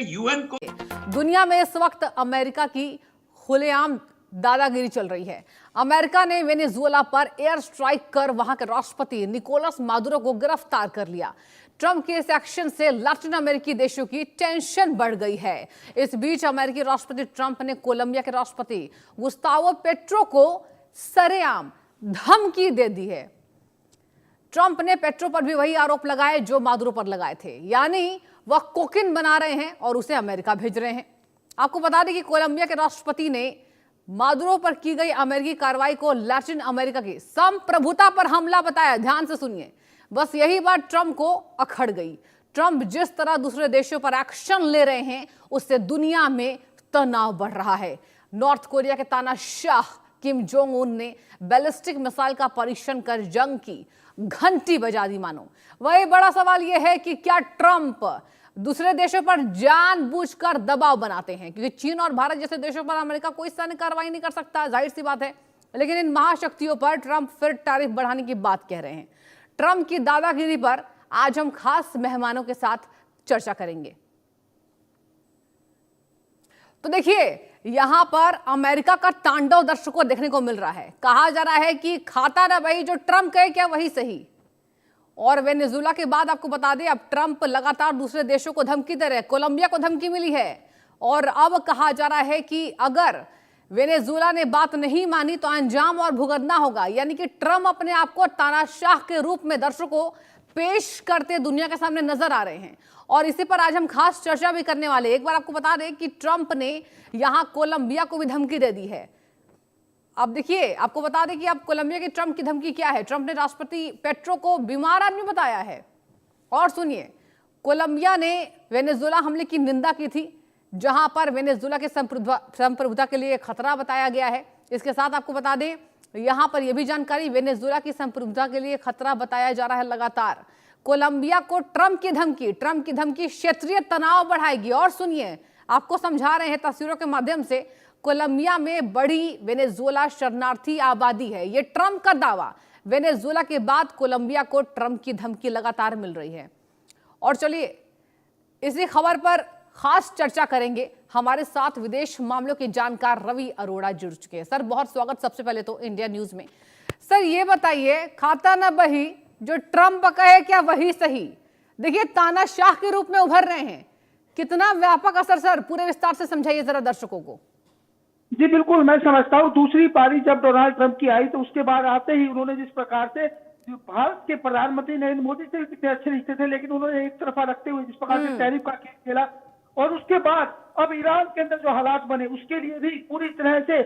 UN को। दुनिया में इस वक्त अमेरिका की खुलेआम दादागिरी चल रही है। अमेरिका ने वेनेजुएला पर एयर स्ट्राइक कर वहां के राष्ट्रपति निकोलस मादुरो को गिरफ्तार कर लिया। ट्रंप के इस एक्शन से लैटिन अमेरिकी देशों की टेंशन बढ़ गई है। इस बीच अमेरिकी राष्ट्रपति ट्रंप ने कोलंबिया के राष्ट्रपति गुस्तावो पेट्रो को सरेआम धमकी दे दी है। ट्रंप ने पेट्रो पर भी वही आरोप लगाए जो मादुरो पर लगाए थे, यानी वह कोकीन बना रहे हैं और उसे अमेरिका भेज रहे हैं। आपको बता दें कि कोलंबिया के राष्ट्रपति ने मादुरो पर की गई अमेरिकी कार्रवाई को लैटिन अमेरिका की संप्रभुता पर हमला बताया। ध्यान से सुनिए, बस यही बात ट्रंप को अखड़ गई। ट्रंप जिस तरह दूसरे देशों पर एक्शन ले रहे हैं उससे दुनिया में तनाव बढ़ रहा है। नॉर्थ कोरिया के तानाशाह किम जोंग उन ने बैलिस्टिक मिसाइल का परीक्षण कर जंग की घंटी बजा दी मानो। वही बड़ा सवाल यह है कि क्या ट्रंप दूसरे देशों पर जानबूझकर दबाव बनाते हैं, क्योंकि चीन और भारत जैसे देशों पर अमेरिका कोई सैन्य कार्रवाई नहीं कर सकता, जाहिर सी बात है। लेकिन इन महाशक्तियों पर ट्रंप फिर टैरिफ बढ़ाने की बात कह रहे हैं। ट्रंप की दादागिरी पर आज हम खास मेहमानों के साथ चर्चा करेंगे। तो देखिए, यहां पर अमेरिका का तांडव दर्शकों को देखने को मिल रहा है। कहा जा रहा है कि खाता ना भाई, जो ट्रंप कहे क्या वही सही। और वेनेजुएला के बाद आपको बता दें, अब ट्रंप लगातार दूसरे देशों को धमकी दे रहे हैं। कोलंबिया को धमकी मिली है और अब कहा जा रहा है कि अगर वेनेजुएला ने बात नहीं मानी तो अंजाम और भुगतना होगा। यानी कि ट्रंप अपने आप को तानाशाह के रूप में दर्शकों को पेश करते दुनिया के सामने नजर आ रहे हैं। और इसी पर आज हम खास चर्चा भी करने वाले। एक बार आपको बता दें कि ट्रंप ने यहां कोलंबिया को भी धमकी दे दी है। अब देखिए, आपको बता दें कि अब कोलंबिया की ट्रंप की धमकी क्या है। ट्रंप ने राष्ट्रपति पेट्रो को बीमार आदमी बताया है। और सुनिए, कोलंबिया ने वेनेजुएला हमले की निंदा की थी, जहां पर वेनेजुएला के संप्रभुता के लिए खतरा बताया गया है। इसके साथ आपको बता दें, यहां पर यह भी जानकारी, वेनेजुएला की संप्रभुता के लिए खतरा बताया जा रहा है लगातार। कोलंबिया को ट्रंप की धमकी क्षेत्रीय तनाव बढ़ाएगी। और सुनिए, आपको समझा रहे हैं तस्वीरों के माध्यम से, कोलंबिया में बड़ी वेनेजुएला शरणार्थी आबादी है, यह ट्रंप का दावा। वेनेजुएला के बाद कोलंबिया को ट्रंप की धमकी लगातार मिल रही है। और चलिए, इसी खबर पर खास चर्चा करेंगे। हमारे साथ विदेश मामलों के जानकार रवि अरोड़ा जुड़ चुके हैं। सर, बहुत स्वागत सबसे पहले तो इंडिया न्यूज में। सर, ये बताइए, खाता ना बही, जो ट्रंप कहे क्या वही सही। देखिए, तानाशाह के रूप में उभर रहे हैं, कितना व्यापक असर। सर, पूरे विस्तार से समझाइए जरा दर्शकों को। जी बिल्कुल, मैं समझता हूँ दूसरी पारी जब डोनाल्ड ट्रंप की आई तो उसके बाद आते ही उन्होंने जिस प्रकार से भारत के प्रधानमंत्री नरेंद्र मोदी से कितने अच्छे रिश्ते थे, लेकिन उन्होंने एक तरफा रखते हुए जिस प्रकार से टैरिफ का केस खेला, और उसके बाद अब ईरान के अंदर जो हालात बने उसके लिए भी पूरी तरह से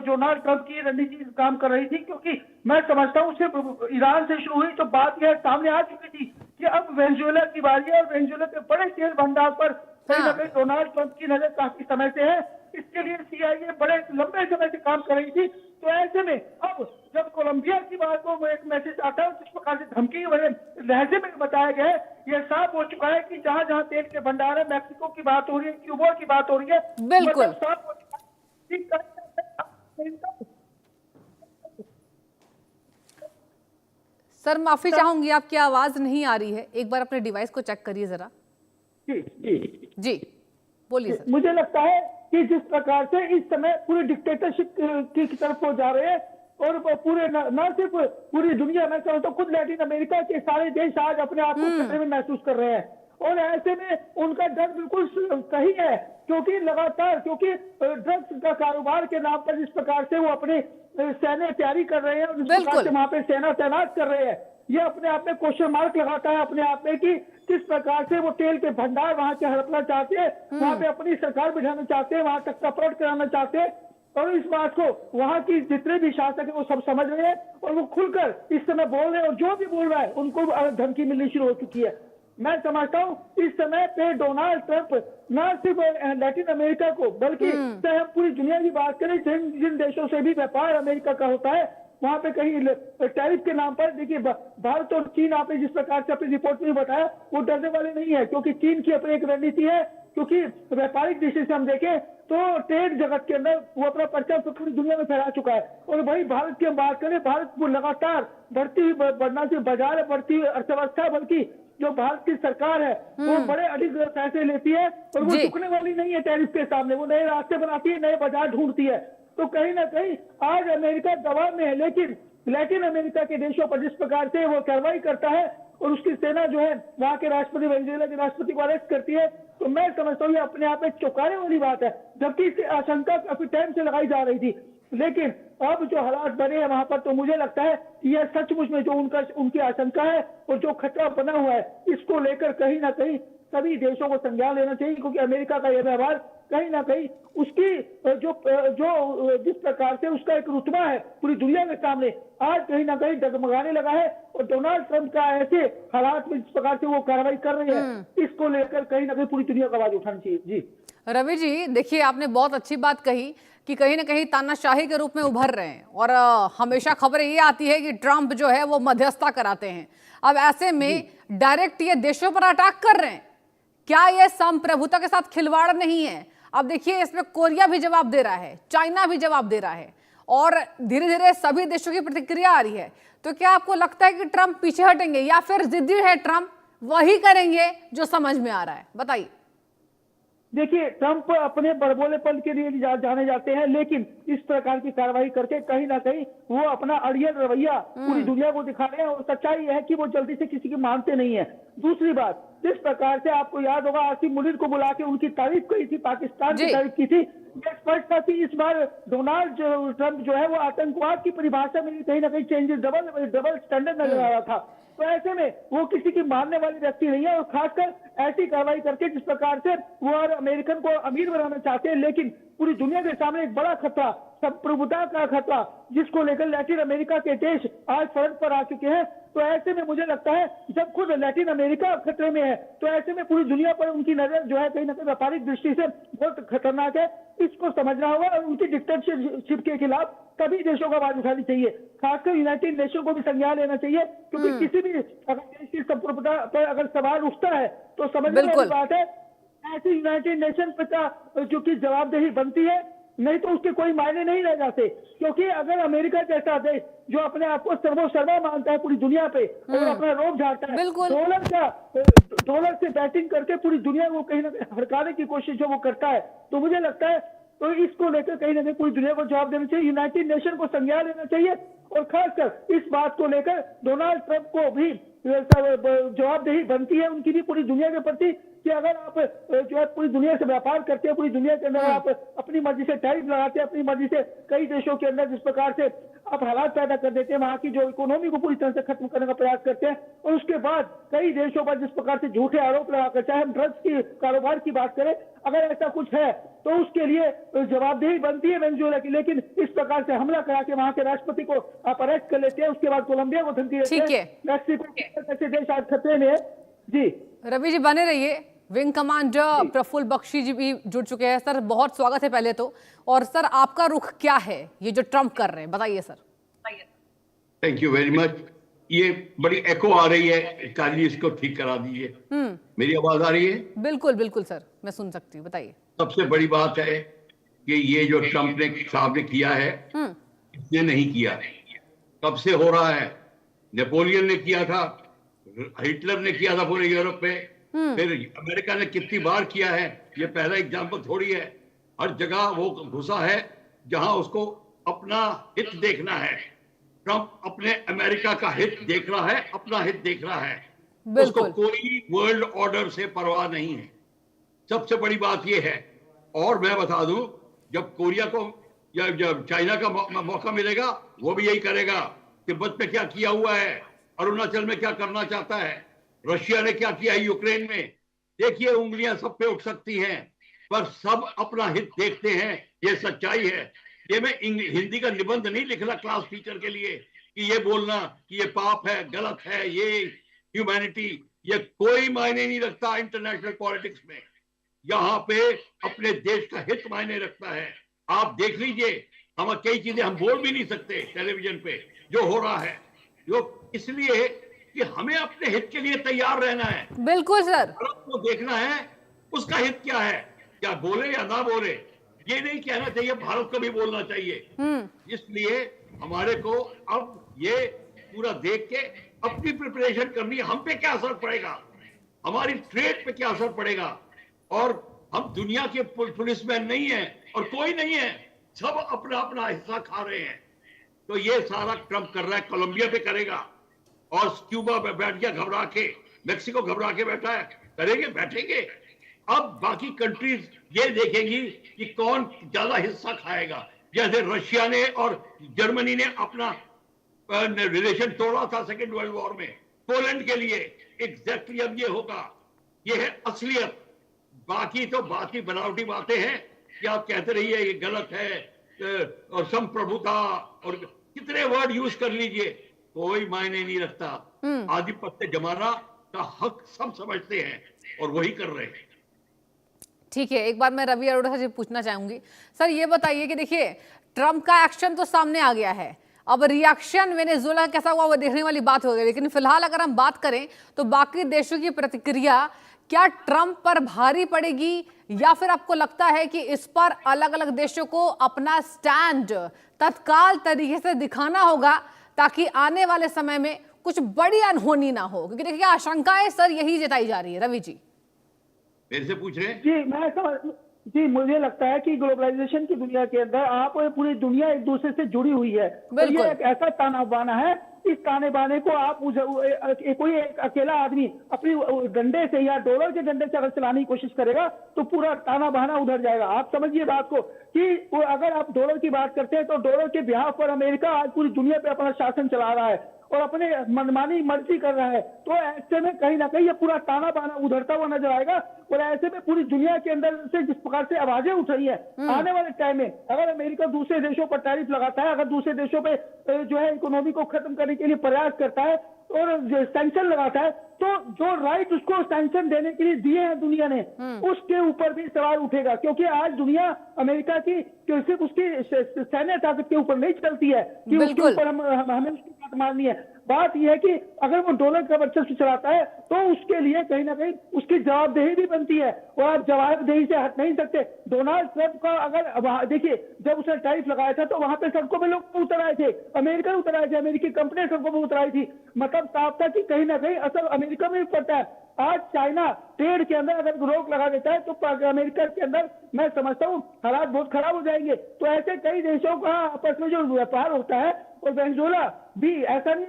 डोनाल्ड ट्रंप की रणनीति काम कर रही थी। क्योंकि मैं समझता हूँ सिर्फ ईरान से शुरू हुई तो बात यह सामने आ चुकी थी कि अब वेनेजुएला की बारी है और वेनेजुएला के बड़े तेल भंडार पर कहीं ना कहीं डोनाल्ड ट्रंप की नजर काफी समय से है। इसके लिए सीआईए बड़े लंबे समय से काम कर रही थी। तो ऐसे में अब जब कोलंबिया की बात को एक मैसेज आता है, जिस प्रकार से धमकी वाले लहजे में बताया गया है, यह साफ हो चुका है कि जहां जहां तेल के भंडार है, मैक्सिको की बात हो रही है, क्यूबा की बात हो रही है, बिल्कुल मतलब साफ हो चुका है। सर, माफी चाहूंगी, आपकी आवाज नहीं आ रही है। एक बार अपने डिवाइस को चेक करिए जरा। जी बोलिए सर। मुझे लगता है कि जिस प्रकार से इस समय पूरे डिक्टेटरशिप की तरफ हो जा रहे हैं और पूरे न सिर्फ पूरी दुनिया में, तो खुद लैटिन अमेरिका के सारे देश आज अपने आप को खतरे में महसूस कर रहे हैं। और ऐसे में उनका डर बिल्कुल सही है, क्योंकि लगातार ड्रग्स का कारोबार के नाम पर जिस प्रकार से वो अपने सैन्य तैयारी कर रहे हैं और जिस प्रकार से वहां पे सेना तैनात कर रहे हैं, ये अपने आप में क्वेश्चन मार्क लगाता है अपने आप में कि किस प्रकार से वो तेल के भंडार वहां से हड़पना चाहते हैं, वहां पे अपनी सरकार बिठाना चाहते हैं, वहां तक अपलोड कराना चाहते हैं। और इस बात को वहां की जितने भी शासक है वो सब समझ रहे हैं और वो खुलकर इस समय बोल रहे हैं, और जो भी बोल रहा है उनको धमकी मिलनी शुरू हो चुकी है। मैं समझता हूँ इस समय पे डोनाल्ड ट्रंप न सिर्फ लैटिन अमेरिका को बल्कि चाहे हम पूरी दुनिया की बात करें, जिन देशों से भी व्यापार अमेरिका का होता है वहां पे कहीं टैरिफ के नाम पर, देखिए भारत और चीन आपने जिस प्रकार से अपनी रिपोर्ट में बताया वो डरने वाले नहीं है, क्योंकि चीन की अपनी एक रणनीति है। क्योंकि व्यापारिक दृष्टि से हम देखें तो ट्रेड जगत के अंदर वो अपना परचम पूरी दुनिया में फैला चुका है। और वही भारत की हम बात करें, भारत वो लगातार बढ़ती हुई बढ़ना से बाजार बढ़ती हुई अर्थव्यवस्था, बल्कि जो भारत की सरकार है वो बड़े अधिक फैसले लेती है और वो जी। झुकने वाली नहीं है टैरिफ के सामने। वो नए रास्ते बनाती है, नए बाजार ढूंढती है। तो कहीं ना कहीं आज अमेरिका दबाव में है, लेकिन लैटिन अमेरिका के देशों पर जिस प्रकार से वो कार्रवाई करता है और उसकी सेना जो है वहां के राष्ट्रपति वेनेजुएला के राष्ट्रपति को अरेस्ट करती है, तो मैं समझता हूँ ये अपने आप में चौंकाने वाली बात है। जबकि इसकी आशंका काफी टाइम से लगाई जा रही थी, लेकिन अब जो हालात बने हैं वहां पर, तो मुझे लगता है कि यह सचमुच में जो उनकी आशंका है और जो खतरा बना हुआ है, इसको लेकर कहीं ना कहीं सभी देशों को संज्ञान लेना चाहिए। क्योंकि अमेरिका का यह व्यवहार कहीं ना कहीं उसकी जो जिस प्रकार से उसका एक रुतबा है पूरी दुनिया के सामने, आज कहीं ना कहीं डगमगाने लगा है। और डोनाल्ड ट्रंप का ऐसे हालात में जिस प्रकार से वो कार्रवाई कर रहे हैं, इसको लेकर कहीं ना कहीं पूरी दुनिया को आवाज उठानी चाहिए। जी रवि जी, देखिए आपने बहुत अच्छी बात कही कि कहीं ना कहीं तानाशाही के रूप में उभर रहे हैं और हमेशा खबरें ये आती है कि ट्रंप जो है वो मध्यस्थता कराते हैं। अब ऐसे में डायरेक्ट ये देशों पर अटैक कर रहे हैं, क्या ये संप्रभुता के साथ खिलवाड़ नहीं है? अब देखिए इसमें कोरिया भी जवाब दे रहा है, चाइना भी जवाब दे रहा है और धीरे धीरे सभी देशों की प्रतिक्रिया आ रही है। तो क्या आपको लगता है कि ट्रंप पीछे हटेंगे या फिर जिद्दी है ट्रंप, वही करेंगे जो समझ में आ रहा है? बताइए। देखिए, ट्रंप अपने बड़बोलेपन के लिए जाने जाते हैं, लेकिन इस प्रकार की कार्रवाई करके कहीं ना कहीं वो अपना अड़ियल रवैया पूरी दुनिया को दिखा रहे हैं। और सच्चाई है कि वो जल्दी से किसी की मानते नहीं है। दूसरी बात, जिस प्रकार से आपको याद होगा आसिफ मुनीर को बुला के उनकी तारीफ की थी, पाकिस्तान की तारीफ की थी, ये स्पष्ट था कि इस बार डोनाल्ड ट्रंप जो है वो आतंकवाद की परिभाषा में कहीं ना कहीं चेंजेस, डबल स्टैंडर्ड नजर आ रहा था। तो ऐसे में वो किसी की मानने वाली व्यक्ति नहीं है। और खासकर ऐसी कार्रवाई करके जिस प्रकार से वो हर अमेरिकन को अमीर बनाना चाहते हैं, लेकिन पूरी दुनिया के सामने एक बड़ा खतरा, संप्रभुता का खतरा, जिसको लेकर लैटिन अमेरिका के देश आज फ्रंट पर आ चुके हैं। तो ऐसे में मुझे लगता है जब खुद लैटिन अमेरिका खतरे में है, तो ऐसे में पूरी दुनिया पर उनकी नजर जो है कहीं ना कहीं व्यापारिक दृष्टि से बहुत खतरनाक है। इसको समझना होगा और उनकी डिक्टेटरशिप के खिलाफ सभी देशों को आवाज उठानी चाहिए। खासकर यूनाइटेड नेशन को भी संज्ञान लेना चाहिए, क्योंकि किसी भी अगर देश की संप्रभुता पर अगर सवाल उठता है तो समझने वाली बात है, ऐसी यूनाइटेड नेशन पर जो की जवाबदेही बनती है, नहीं तो उसके कोई मायने नहीं रह जाते। क्योंकि अगर अमेरिका जैसा देश जो अपने आप को सर्वोसर्वा मानता है पूरी दुनिया पे और अपना रोब झाड़ता है, डॉलर से बैटिंग करके पूरी दुनिया को कहीं ना कहीं हड़काने की कोशिश जो वो करता है, तो मुझे लगता है तो इसको लेकर कहीं ना कहीं पूरी दुनिया को जवाब देना चाहिए, यूनाइटेड नेशन को संज्ञान लेना चाहिए। और खासकर इस बात को लेकर डोनाल्ड ट्रंप को भी जवाबदेही बनती है उनकी भी पूरी दुनिया के प्रति, कि अगर आप जो है पूरी दुनिया से व्यापार करते हैं, पूरी दुनिया के अंदर आप अपनी मर्जी से टैरिफ लगाते हैं, अपनी मर्जी से कई देशों के अंदर जिस प्रकार से आप हालात पैदा कर देते हैं, वहां की जो इकोनॉमी को पूरी तरह से खत्म करने का प्रयास करते हैं, और उसके बाद कई देशों पर जिस प्रकार से झूठे आरोप लगाकर, चाहे हम ड्रग्स की कारोबार की बात करें, अगर ऐसा कुछ है तो उसके लिए जवाबदेही बनती है वेनेजुएला की। लेकिन इस प्रकार से हमला करा के वहां के राष्ट्रपति को आप अरेस्ट कर लेते हैं, उसके बाद कोलंबिया को धमकी देते हैं, मैक्सिको जैसे देश आज खतरे में है। जी रवि जी बने रहिए। विंग कमांडर प्रफुल्ल बख्शी जी भी जुड़ चुके हैं। सर बहुत स्वागत है पहले तो। और सर आपका रुख क्या है ये जो ट्रंप कर रहे हैं, बताइए sir. Thank you very much. ये बड़ी एको आ रही है, काली इसको ठीक करा दीजिए। मेरी आवाज आ रही है? बिल्कुल बिल्कुल सर, मैं सुन सकती हूँ, बताइए। सबसे बड़ी बात है कि ये जो ट्रंप ने साहब ने किया है, इसने नहीं किया, कब से हो रहा है। नेपोलियन ने किया था, हिटलर ने किया था पूरे यूरोप में, फिर अमेरिका ने कितनी बार किया है। ये पहला एग्जाम्पल थोड़ी है। हर जगह वो घुसा है जहां उसको अपना हित देखना है। ट्रंप अपने अमेरिका का हित देख रहा है, अपना हित देख रहा है, उसको कोई वर्ल्ड ऑर्डर से परवाह नहीं है। सबसे बड़ी बात यह है। और मैं बता दूं, जब कोरिया को या जब चाइना का मौका मिलेगा वो भी यही करेगा। तिब्बत में क्या किया हुआ है, अरुणाचल में क्या करना चाहता है, रशिया ने क्या किया है यूक्रेन में। देखिए उंगलियां सब पे उठ सकती हैं, पर सब अपना हित देखते हैं, ये सच्चाई है। ये मैं हिंदी का निबंध नहीं लिख रहा क्लास टीचर के लिए कि ये बोलना कि ये पाप है, गलत है, ये ह्यूमैनिटी, ये कोई मायने नहीं रखता इंटरनेशनल पॉलिटिक्स में। यहाँ पे अपने देश का हित मायने रखता है। आप देख लीजिए, हम कई चीजें हम बोल भी नहीं सकते टेलीविजन पे जो हो रहा है, जो इसलिए कि हमें अपने हित के लिए तैयार रहना है। बिल्कुल सर, को देखना है उसका हित क्या है, क्या बोले या ना बोले, ये नहीं कहना चाहिए, भारत को भी बोलना चाहिए। इसलिए हमारे को अब ये पूरा देख के अपनी प्रिपरेशन करनी है। हम पे क्या असर पड़ेगा हमारी ट्रेड पे क्या असर पड़ेगा। और हम दुनिया के पुलिसमैन नहीं है और कोई नहीं है, सब अपना अपना हिस्सा खा रहे हैं। तो ये सारा ट्रम्प कर रहा है, कोलंबिया पे करेगा और क्यूबा पे बैठ गया घबरा के, मेक्सिको घबरा के बैठा है, करेंगे बैठेंगे। अब बाकी कंट्रीज ये देखेंगी कि कौन ज्यादा हिस्सा खाएगा। जैसे रशिया ने और जर्मनी ने अपना रिलेशन तोड़ा था सेकेंड वर्ल्ड वॉर में पोलैंड के लिए, एग्जैक्टली अब ये होगा। ये है असलियत। बाकी तो बाकी बनावटी बातें हैं कि आप कहते रहिए ये गलत है और संप्रभुता और कितने वर्ड यूज कर लीजिए, कोई मायने नहीं रखता। आधिपत्य जमाना का हक सब समझते हैं और वही कर रहे हैं। ठीक है, एक बार मैं रवि अरोड़ा से पूछना चाहूंगी। सर ये बताइए कि देखिए ट्रम्प का एक्शन तो सामने आ गया है, अब रिएक्शन वेनेजुएला कैसा हुआ वो देखने वाली बात हो गई। लेकिन फिलहाल अगर हम बात करें तो बाकी देशों की प्रतिक्रिया क्या ट्रम्प पर भारी पड़ेगी, या फिर आपको लगता है कि इस पर अलग अलग देशों को अपना स्टैंड तत्काल तरीके से दिखाना होगा ताकि आने वाले समय में कुछ बड़ी अनहोनी ना हो? क्योंकि देखिए आशंकाएं सर यही जताई जा रही है। रवि जी मेरे से पूछ रहे हैं। जी मुझे लगता है कि ग्लोबलाइजेशन की दुनिया के अंदर आप पूरी दुनिया एक दूसरे से जुड़ी हुई है और ये एक ऐसा ताना बाना है, इस ताने बाने को आप कोई एक अकेला आदमी अपनी डंडे से या डॉलर के डंडे से अगर चलाने की कोशिश करेगा तो पूरा ताना बाना उधर जाएगा। आप समझिए बात को कि अगर आप डॉलर की बात करते हैं तो डॉलर के बिहाफ पर अमेरिका आज पूरी दुनिया पे अपना शासन चला रहा है और अपने मनमानी मर्जी कर रहा है। तो ऐसे में कहीं ना कहीं ये पूरा ताना बाना उधरता हुआ नजर आएगा और ऐसे में पूरी दुनिया के अंदर से जिस प्रकार से आवाजें उठ रही है आने वाले टाइम में अगर अमेरिका दूसरे देशों पर टैरिफ लगाता है, अगर दूसरे देशों पे जो है इकोनॉमी को खत्म करने के लिए प्रयास करता है और सैंक्शन लगाता है, तो जो राइट उसको सैंक्शन देने के लिए दिए हैं दुनिया ने उसके ऊपर भी सवाल उठेगा। क्योंकि आज दुनिया अमेरिका की सिर्फ उसकी सैन्य ताकत के ऊपर नहीं चलती है कि उसके ऊपर हमें उसकी बात माननी है। बात यह है कि अगर वो डॉलर का वर्चस्व चलाता है तो उसके लिए कहीं ना कहीं उसकी जवाबदेही भी बनती है और आप जवाबदेही से हट नहीं सकते। डोनाल्ड ट्रंप का अगर देखिए जब उसने टैरिफ लगाया था तो वहां पे सड़कों पे लोग उतर आए थे, अमेरिका उतर आए थे, अमेरिकी कंपनियां सड़कों पे उतर आई थी। मतलब साफ था कि कहीं ना कहीं असर अमेरिका में भी पड़ता है। आज चाइना ट्रेड के अंदर अगर रोक लगा देता है तो अमेरिका के अंदर मैं समझता हूँ हालात बहुत खराब हो जाएंगे। तो ऐसे कई देशों का आपस में जो व्यापार होता है और वेनेजुएला भी ऐसा नहीं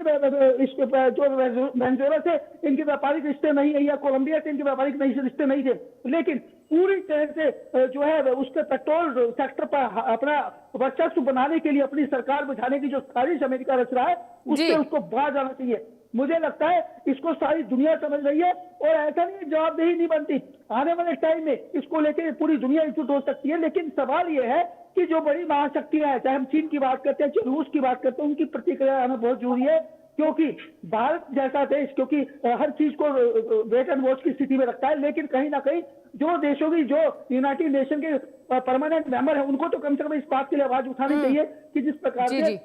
जो वेनेजुएला से इनके व्यापारिक रिश्ते नहीं है या कोलंबिया से इनके व्यापारिक रिश्ते नहीं थे, लेकिन पूरी तरह से जो है उसके पेट्रोल सेक्टर पर अपना वर्चस्व बनाने के लिए अपनी सरकार बिठाने की जो साजिश अमेरिका रच रहा है उससे उसको बाहर जाना चाहिए। मुझे लगता है इसको सारी दुनिया समझ रही है और ऐसा नहीं जवाबदेही नहीं बनती। आने वाले टाइम में इसको लेकर पूरी दुनिया एकजुट हो सकती है, लेकिन सवाल यह है कि जो बड़ी महाशक्तियां हैं, चाहे हम चीन की बात करते हैं चाहे रूस की बात करते हैं, उनकी प्रतिक्रिया हमें बहुत जरूरी है। क्योंकि भारत जैसा देश क्योंकि हर चीज को वेट एंड वॉच की स्थिति में रखता है, लेकिन कहीं ना कहीं जो देशों की जो यूनाइटेड नेशन के परमानेंट मेंबर है उनको तो कम से कम इस बात के लिए आवाज उठानी चाहिए कि जिस प्रकार से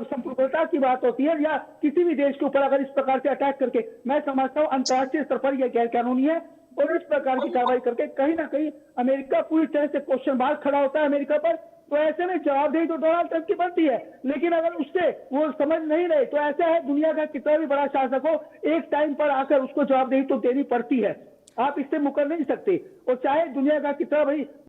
संप्रभुता की बात होती है या किसी भी देश के ऊपर अगर इस प्रकार से अटैक करके, मैं समझता हूँ अंतर्राष्ट्रीय स्तर पर यह गैर कानूनी है और इस प्रकार की कार्रवाई करके कहीं ना कहीं अमेरिका पूरी तरह से क्वेश्चन मार्क खड़ा होता है अमेरिका पर। तो ऐसे में जवाबदेही तो डोनाल्ड ट्रंप की बनती है, लेकिन अगर उससे वो समझ नहीं रहे तो ऐसा है दुनिया का कितना भी बड़ा शासक हो एक टाइम पर आकर उसको जवाबदेही तो देनी पड़ती है, आप इससे मुकर नहीं सकते। और चाहे दुनिया का कितना भाई